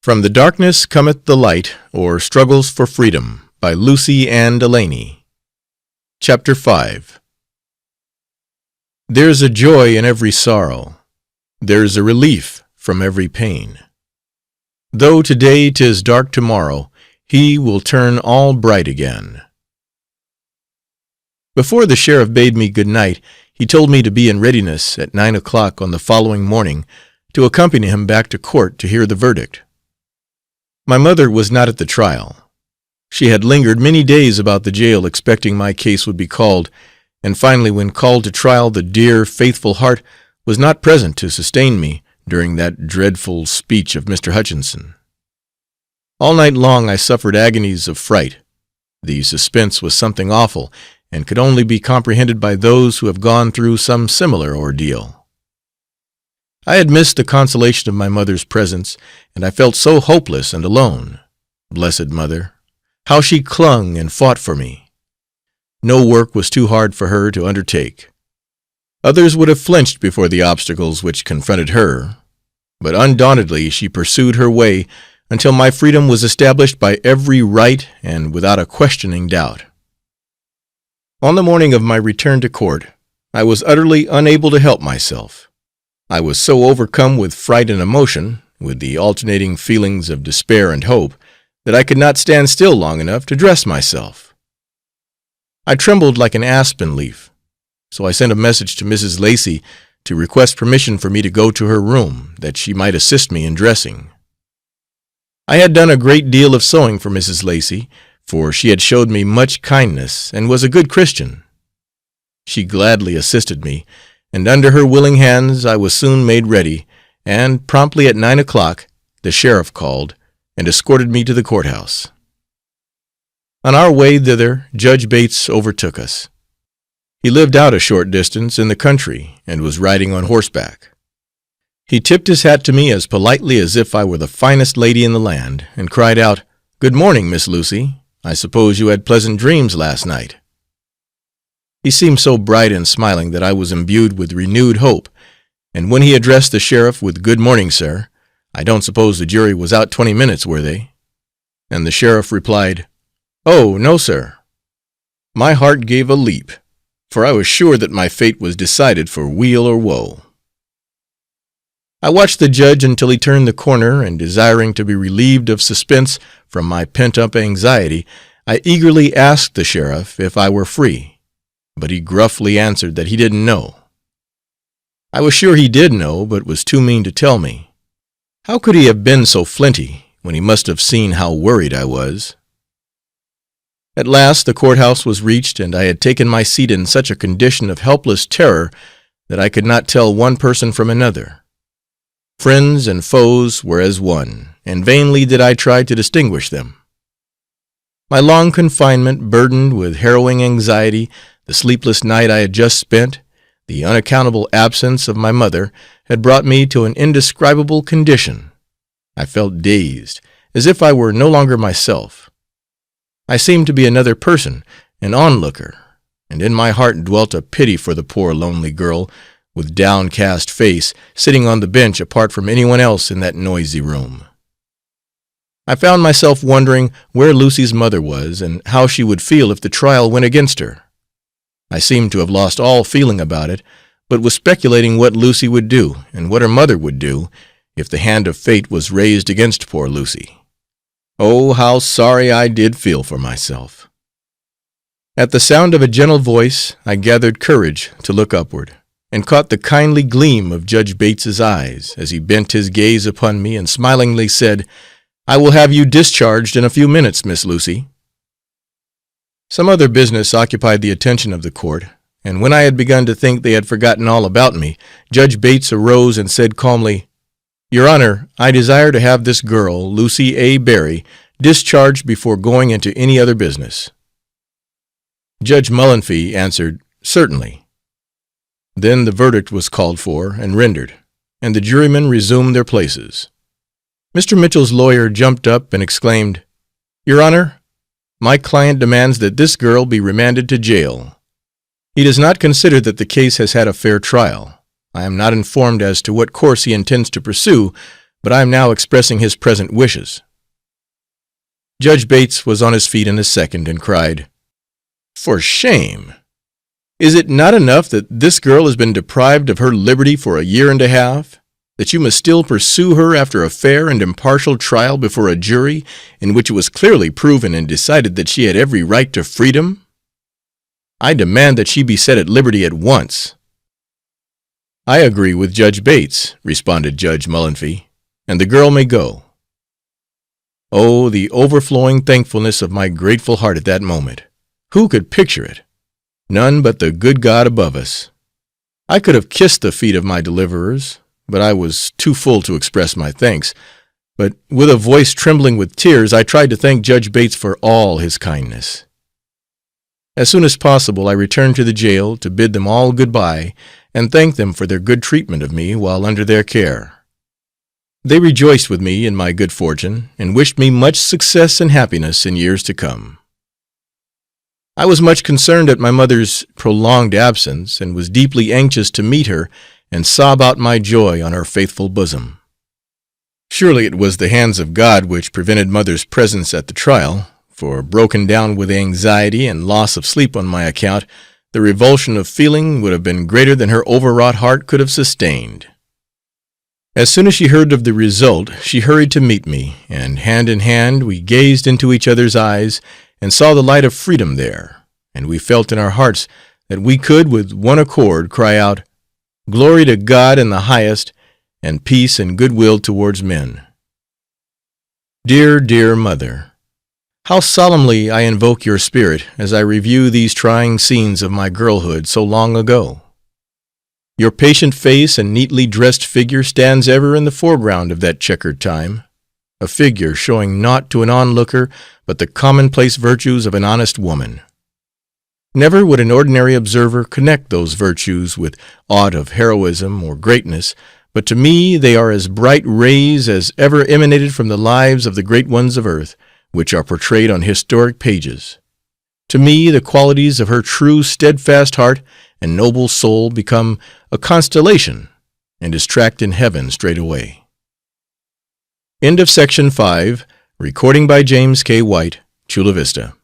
From the Darkness Cometh the Light, or Struggles for Freedom, by Lucy Ann Delaney. Chapter 5. There's a joy in every sorrow, there's a relief from every pain. Though today 'tis dark tomorrow, He will turn all bright again. Before the sheriff bade me good night, he told me to be in readiness at 9 o'clock on the following morning to accompany him back to court to hear the verdict. My mother was not at the trial. She had lingered many days about the jail expecting my case would be called, and finally when called to trial the dear, faithful heart was not present to sustain me during that dreadful speech of Mr. Hutchinson. All night long I suffered agonies of fright. The suspense was something awful, and could only be comprehended by those who have gone through some similar ordeal. I had missed the consolation of my mother's presence, and I felt so hopeless and alone. Blessed mother, how she clung and fought for me. No work was too hard for her to undertake. Others would have flinched before the obstacles which confronted her, but undauntedly she pursued her way until my freedom was established by every right and without a questioning doubt. On the morning of my return to court, I was utterly unable to help myself. I was so overcome with fright and emotion, with the alternating feelings of despair and hope, that I could not stand still long enough to dress myself. I trembled like an aspen leaf, so I sent a message to Mrs. Lacey to request permission for me to go to her room, that she might assist me in dressing. I had done a great deal of sewing for Mrs. Lacey, for she had showed me much kindness and was a good Christian. She gladly assisted me, and under her willing hands I was soon made ready, and promptly at 9 o'clock the sheriff called and escorted me to the courthouse. On our way thither Judge Bates overtook us. He lived out a short distance in the country and was riding on horseback. He tipped his hat to me as politely as if I were the finest lady in the land, and cried out, "Good morning, Miss Lucy. I suppose you had pleasant dreams last night." He seemed so bright and smiling that I was imbued with renewed hope, and when he addressed the sheriff with "Good morning, sir, I don't suppose the jury was out 20 minutes, were they?" And the sheriff replied, "Oh, no, sir." My heart gave a leap, for I was sure that my fate was decided for weal or woe. I watched the judge until he turned the corner, and desiring to be relieved of suspense from my pent-up anxiety, I eagerly asked the sheriff if I were free, but he gruffly answered that he didn't know. I was sure he did know, but was too mean to tell me. How could he have been so flinty, when he must have seen how worried I was? At last the courthouse was reached, and I had taken my seat in such a condition of helpless terror that I could not tell one person from another. Friends and foes were as one, and vainly did I try to distinguish them. My long confinement, burdened with harrowing anxiety, the sleepless night I had just spent, the unaccountable absence of my mother, had brought me to an indescribable condition. I felt dazed, as if I were no longer myself. I seemed to be another person, an onlooker, and in my heart dwelt a pity for the poor lonely girl, with downcast face, sitting on the bench apart from anyone else in that noisy room. I found myself wondering where Lucy's mother was, and how she would feel if the trial went against her. I seemed to have lost all feeling about it, but was speculating what Lucy would do, and what her mother would do, if the hand of fate was raised against poor Lucy. Oh, how sorry I did feel for myself. At the sound of a gentle voice I gathered courage to look upward, and caught the kindly gleam of Judge Bates's eyes as he bent his gaze upon me and smilingly said, "I will have you discharged in a few minutes, Miss Lucy." Some other business occupied the attention of the court, and when I had begun to think they had forgotten all about me, Judge Bates arose and said calmly, "Your Honor, I desire to have this girl, Lucy A. Berry, discharged before going into any other business." Judge Mullenphy answered, "Certainly." Then the verdict was called for and rendered, and the jurymen resumed their places. Mr. Mitchell's lawyer jumped up and exclaimed, "Your Honor, my client demands that this girl be remanded to jail. He does not consider that the case has had a fair trial. I am not informed as to what course he intends to pursue, but I am now expressing his present wishes." Judge Bates was on his feet in a second and cried, "For shame! Is it not enough that this girl has been deprived of her liberty for a year and a half, that you must still pursue her after a fair and impartial trial before a jury in which it was clearly proven and decided that she had every right to freedom? I demand that she be set at liberty at once." "I agree with Judge Bates," responded Judge Mullenphy, "and the girl may go." Oh, the overflowing thankfulness of my grateful heart at that moment! Who could picture it? None but the good God above us. I could have kissed the feet of my deliverers, but I was too full to express my thanks. But with a voice trembling with tears, I tried to thank Judge Bates for all his kindness. As soon as possible I returned to the jail to bid them all good-bye and thank them for their good treatment of me while under their care. They rejoiced with me in my good fortune and wished me much success and happiness in years to come. I was much concerned at my mother's prolonged absence, and was deeply anxious to meet her and sob out my joy on her faithful bosom. Surely it was the hands of God which prevented mother's presence at the trial, for, broken down with anxiety and loss of sleep on my account, the revulsion of feeling would have been greater than her overwrought heart could have sustained. As soon as she heard of the result, she hurried to meet me, and hand in hand we gazed into each other's eyes and saw the light of freedom there, and we felt in our hearts that we could with one accord cry out, "Glory to God in the highest, and peace and goodwill towards men." Dear, dear Mother, how solemnly I invoke your spirit as I review these trying scenes of my girlhood so long ago. Your patient face and neatly dressed figure stands ever in the foreground of that checkered time, a figure showing naught to an onlooker but the commonplace virtues of an honest woman. Never would an ordinary observer connect those virtues with aught of heroism or greatness, but to me they are as bright rays as ever emanated from the lives of the great ones of earth, which are portrayed on historic pages. To me the qualities of her true steadfast heart and noble soul become a constellation, and is tracked in heaven straightway. End of section 5. Recording by James K. White, Chula Vista.